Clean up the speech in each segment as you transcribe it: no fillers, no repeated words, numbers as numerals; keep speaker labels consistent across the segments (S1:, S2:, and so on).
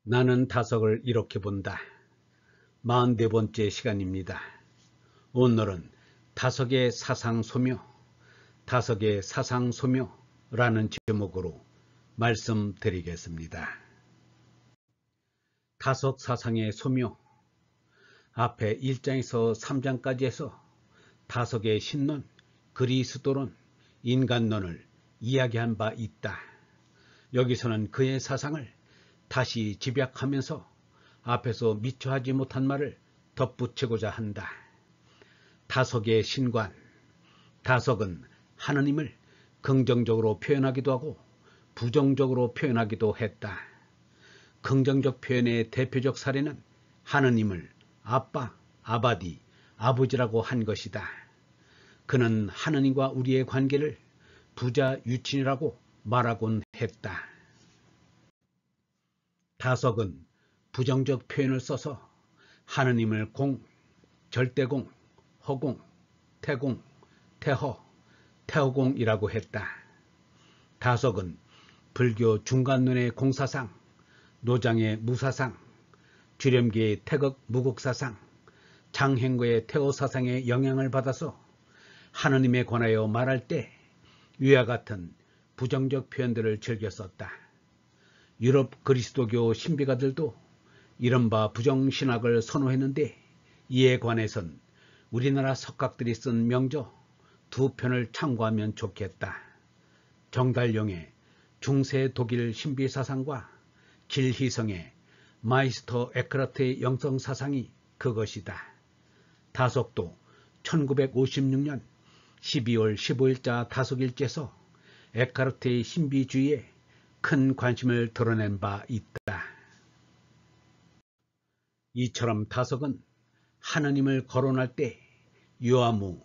S1: 나는 다석을 이렇게 본다. 44번째 시간입니다. 오늘은 다석의 사상소묘, 다석의 사상소묘라는 제목으로 말씀드리겠습니다. 다석 사상의 소묘, 앞에 1장에서 3장까지 해서 다석의 신론, 그리스도론, 인간론을 이야기한 바 있다. 여기서는 그의 사상을 다시 집약하면서 앞에서 미처 하지 못한 말을 덧붙이고자 한다. 다석의 신관, 다석은 하느님을 긍정적으로 표현하기도 하고 부정적으로 표현하기도 했다. 긍정적 표현의 대표적 사례는 하느님을 아빠, 아바디, 아버지라고 한 것이다. 그는 하느님과 우리의 관계를 부자 유친이라고 말하곤 했다. 다석은 부정적 표현을 써서 하느님을 공, 절대공, 허공, 태공, 태허, 태허공이라고 했다. 다석은 불교 중간론의 공사상, 노장의 무사상, 주렴기의 태극 무국사상, 장행거의 태호사상의 영향을 받아서 하느님에 관하여 말할 때 위와 같은 부정적 표현들을 즐겨 썼다. 유럽 그리스도교 신비가들도 이른바 부정신학을 선호했는데 이에 관해선 우리나라 석각들이 쓴 명저 2편을 참고하면 좋겠다. 정달용의 중세 독일 신비사상과 길희성의 마이스터 에크라트의 영성사상이 그것이다. 다석도 1956년 12월 15일자 다석일지에서 에카르트의 신비주의에 큰 관심을 드러낸 바 있다. 이처럼 다석은 하느님을 거론할 때 유아무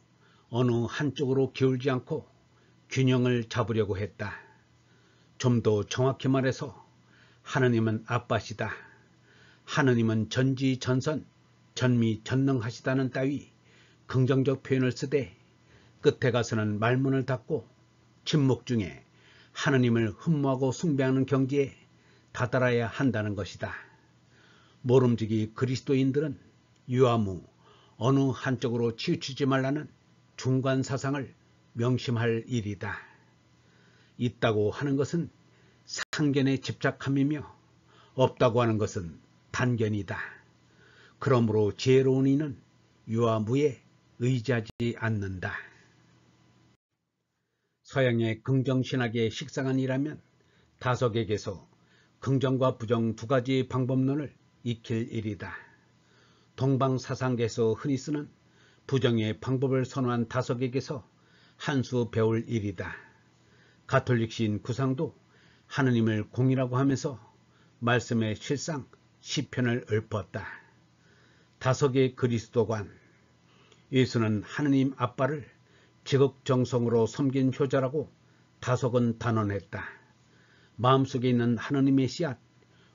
S1: 어느 한쪽으로 기울지 않고 균형을 잡으려고 했다. 좀 더 정확히 말해서 하느님은 아빠시다, 하느님은 전지전선, 전미전능하시다는 따위 긍정적 표현을 쓰되 끝에 가서는 말문을 닫고 침묵 중에 하느님을 흠모하고 숭배하는 경지에 다다라야 한다는 것이다. 모름지기 그리스도인들은 유아무 어느 한쪽으로 치우치지 말라는 중간 사상을 명심할 일이다. 있다고 하는 것은 상견에 집착함이며 없다고 하는 것은 단견이다. 그러므로 지혜로운 이는 유아무에 의지하지 않는다. 서양의 긍정신학의 식상한 이라면 다석에게서 긍정과 부정 두 가지 방법론을 익힐 일이다. 동방사상계에서 흔히 쓰는 부정의 방법을 선호한 다석에게서 한 수 배울 일이다. 가톨릭신 구상도 하느님을 공이라고 하면서 말씀의 실상 시편을 읊었다. 다석의 그리스도관, 예수는 하느님 아빠를 지극정성으로 섬긴 효자라고 다석은 단언했다. 마음속에 있는 하느님의 씨앗,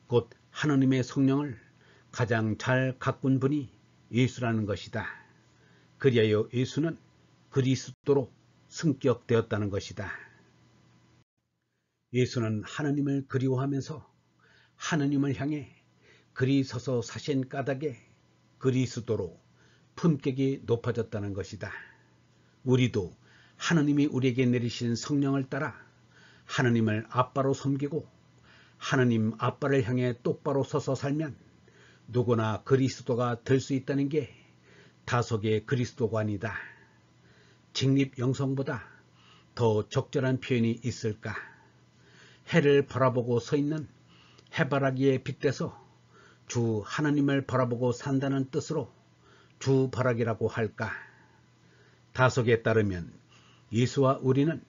S1: 곧 하느님의 성령을 가장 잘 가꾼 분이 예수라는 것이다. 그리하여 예수는 그리스도로 승격되었다는 것이다. 예수는 하느님을 그리워하면서 하느님을 향해 그리 서서 사신 까닭에 그리스도로 품격이 높아졌다는 것이다. 우리도 하느님이 우리에게 내리신 성령을 따라 하느님을 아빠로 섬기고 하느님 아빠를 향해 똑바로 서서 살면 누구나 그리스도가 될 수 있다는 게 다석의 그리스도관이다. 직립영성보다 더 적절한 표현이 있을까? 해를 바라보고 서 있는 해바라기에 빗대서 주 하느님을 바라보고 산다는 뜻으로 주바라기라고 할까? 다석에 따르면 예수와 우리는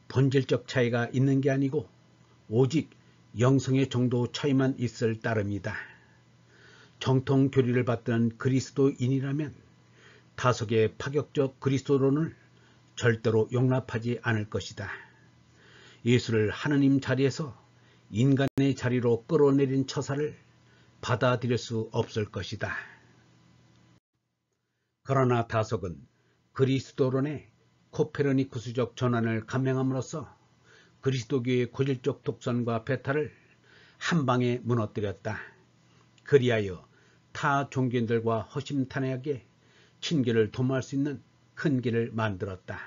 S1: 본질적 차이가 있는 게 아니고 오직 영성의 정도 차이만 있을 따름이다. 정통 교리를 받드는 그리스도인이라면 다석의 파격적 그리스도론을 절대로 용납하지 않을 것이다. 예수를 하느님 자리에서 인간의 자리로 끌어내린 처사를 받아들일 수 없을 것이다. 그러나 다석은 그리스도론의 코페르니쿠스적 전환을 감행함으로써 그리스도교의 고질적 독선과 배탈을 한 방에 무너뜨렸다. 그리하여 타 종교인들과 허심탄회하게 친교를 도모할 수 있는 큰 길을 만들었다.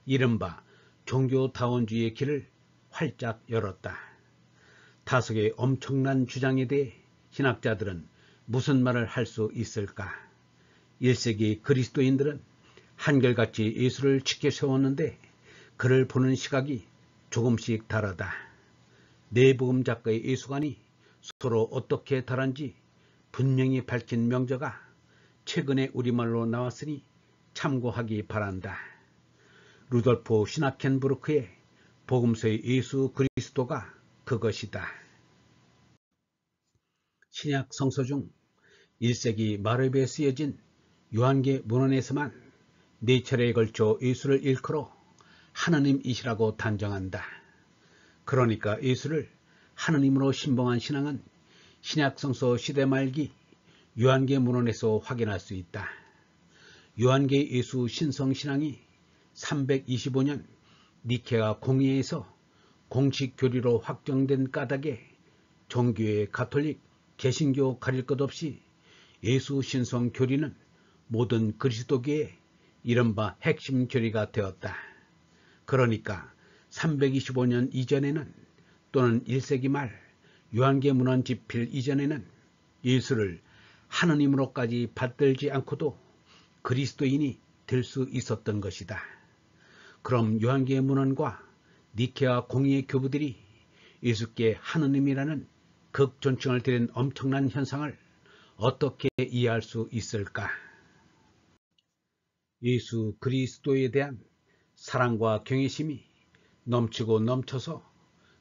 S1: 이른바 종교다원주의의 길을 활짝 열었다. 다석의 엄청난 주장에 대해 신학자들은 무슨 말을 할 수 있을까? 1세기 그리스도인들은 한결같이 예수를 지켜 세웠는데 그를 보는 시각이 조금씩 다르다. 네 복음 작가의 예수관이 서로 어떻게 다른지 분명히 밝힌 명저가 최근에 우리말로 나왔으니 참고하기 바란다. 루돌프 시나켄부르크의 복음서의 예수 그리스도가 그것이다. 신약 성서 중 1세기 말엽에 쓰여진 요한계 문헌에서만 4차례에 걸쳐 예수를 일컬어 하나님이시라고 단정한다. 그러니까 예수를 하나님으로 신봉한 신앙은 신약 성서 시대 말기 요한계 문헌에서 확인할 수 있다. 요한계 예수 신성 신앙이 325년 니케아 공의회에서 공식 교리로 확정된 까닭에 종교의 가톨릭, 개신교 가릴 것 없이 예수 신성 교리는 모든 그리스도교의 이른바 핵심 교리가 되었다. 그러니까 325년 이전에는 또는 1세기 말 요한계 문헌 집필 이전에는 예수를 하느님으로까지 받들지 않고도 그리스도인이 될 수 있었던 것이다. 그럼 요한계 문헌과 니케아 공의회 교부들이 예수께 하느님이라는 극존칭을 드린 엄청난 현상을 어떻게 이해할 수 있을까? 예수 그리스도에 대한 사랑과 경외심이 넘치고 넘쳐서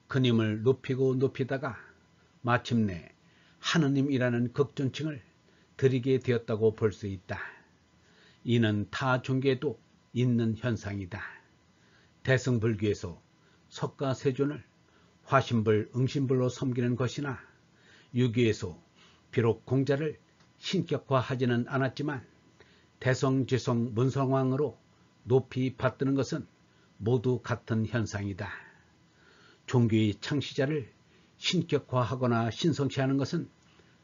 S1: 그님을 높이고 높이다가 마침내 하느님이라는 극존칭을 드리게 되었다고 볼 수 있다. 이는 타 종교에도 있는 현상이다. 대승불교에서 석가세존을 화신불, 응신불로 섬기는 것이나 유교에서 비록 공자를 신격화하지는 않았지만 대성제성 문성왕으로 높이 받드는 것은 모두 같은 현상이다. 종교의 창시자를 신격화하거나 신성시하는 것은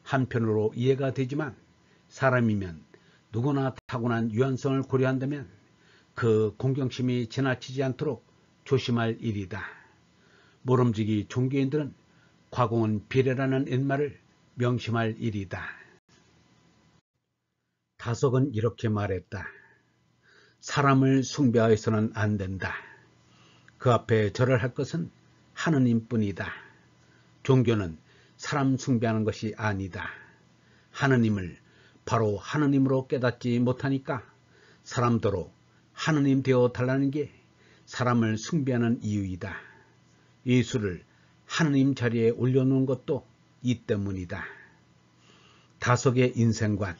S1: 한편으로 이해가 되지만 사람이면 누구나 타고난 유한성을 고려한다면 그 공경심이 지나치지 않도록 조심할 일이다. 모름지기 종교인들은 과공은 비례라는 옛말을 명심할 일이다. 다석은 이렇게 말했다. 사람을 숭배하여서는 안 된다. 그 앞에 절을 할 것은 하느님뿐이다. 종교는 사람 숭배하는 것이 아니다. 하느님을 바로 하느님으로 깨닫지 못하니까 사람도로 하느님 되어 달라는 게 사람을 숭배하는 이유이다. 예수를 하느님 자리에 올려놓은 것도 이 때문이다. 다석의 인생관.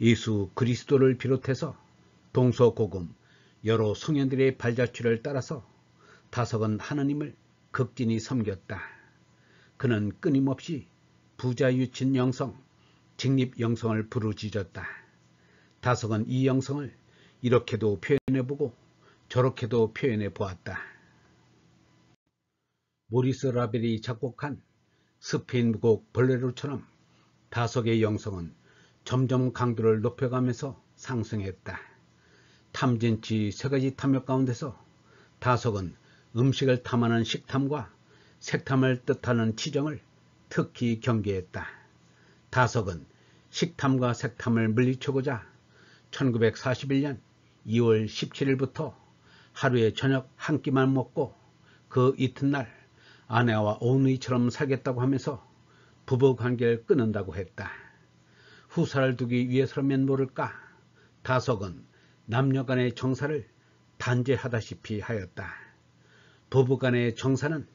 S1: 예수 그리스도를 비롯해서 동서고금 여러 성현들의 발자취를 따라서 다석은 하느님을 극진히 섬겼다. 그는 끊임없이 부자유친 영성, 직립 영성을 부르짖었다. 다석은 이 영성을 이렇게도 표현해보고 저렇게도 표현해보았다. 모리스 라벨이 작곡한 스페인 곡 볼레로처럼 다석의 영성은 점점 강도를 높여가면서 상승했다. 탐진치 3가지 탐욕 가운데서 다석은 음식을 탐하는 식탐과 색탐을 뜻하는 치정을 특히 경계했다. 다석은 식탐과 색탐을 물리치고자 1941년 2월 17일부터 하루에 저녁 한 끼만 먹고 그 이튿날 아내와 오누이처럼 살겠다고 하면서 부부관계를 끊는다고 했다. 후사를 두기 위해서라면 모를까 다석은 남녀간의 정사를 단죄하다시피 하였다. 부부간의 정사는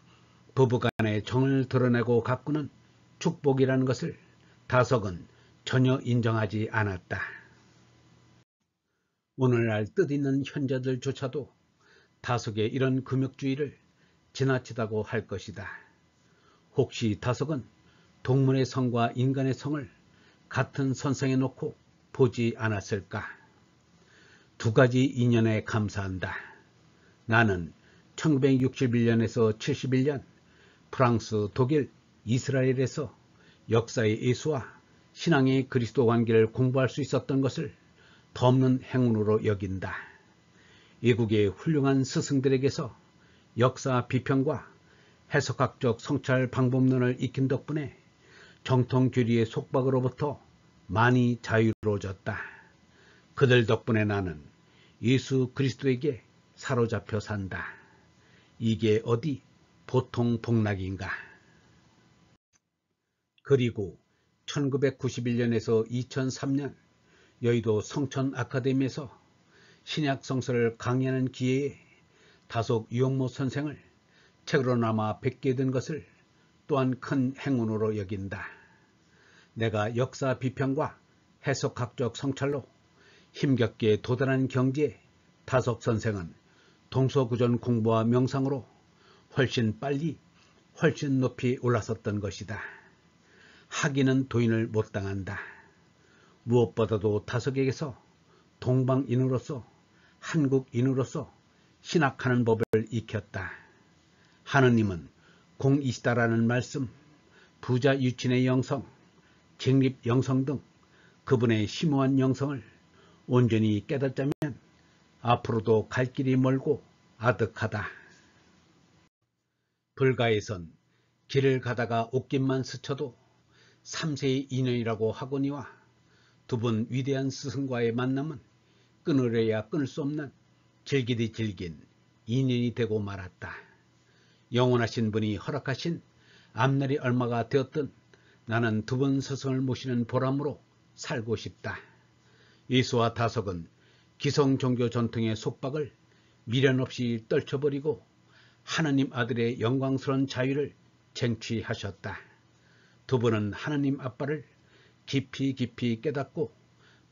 S1: 부부간의 정을 드러내고 가꾸는 축복이라는 것을 다석은 전혀 인정하지 않았다. 오늘날 뜻있는 현자들조차도 다석의 이런 금욕주의를 지나치다고 할 것이다. 혹시 다석은 동물의 성과 인간의 성을 같은 선상에 놓고 보지 않았을까? 2가지 인연에 감사한다. 나는 1961년에서 71년 프랑스, 독일, 이스라엘에서 역사의 예수와 신앙의 그리스도 관계를 공부할 수 있었던 것을 덧없는 행운으로 여긴다. 이국의 훌륭한 스승들에게서 역사 비평과 해석학적 성찰 방법론을 익힌 덕분에 정통 교리의 속박으로부터 많이 자유로워졌다. 그들 덕분에 나는 예수 그리스도에게 사로잡혀 산다. 이게 어디 보통 복락인가. 그리고 1991년에서 2003년 여의도 성천 아카데미에서 신약 성서를 강의하는 기회에 다속 유영모 선생을 책으로나마 뵙게 된 것을 또한 큰 행운으로 여긴다. 내가 역사 비평과 해석학적 성찰로 힘겹게 도달한 경지에 다속 선생은 동서구전 공부와 명상으로 훨씬 빨리 훨씬 높이 올라섰던 것이다. 학인은 도인을 못 당한다. 무엇보다도 다속에게서 동방인으로서 한국인으로서 신학하는 법을 익혔다. 하느님은 공이시다라는 말씀, 부자 유친의 영성, 직립 영성 등 그분의 심오한 영성을 온전히 깨닫자면 앞으로도 갈 길이 멀고 아득하다. 불가에선 길을 가다가 옷깃만 스쳐도 3세의 인연이라고 하거니와 두 분 위대한 스승과의 만남은 끊으려야 끊을 수 없는 질기디 질긴 인연이 되고 말았다. 영원하신 분이 허락하신 앞날이 얼마가 되었든 나는 두 분 스승을 모시는 보람으로 살고 싶다. 예수와 다속은 기성 종교 전통의 속박을 미련 없이 떨쳐버리고 하느님 아들의 영광스러운 자유를 쟁취하셨다. 두 분은 하느님 아빠를 깊이 깊이 깨닫고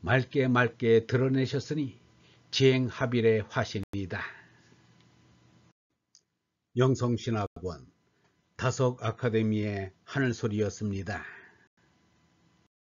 S1: 맑게 맑게 드러내셨으니 지행합일의 화신이다. 영성신학원 다속 아카데미의 하늘소리였습니다.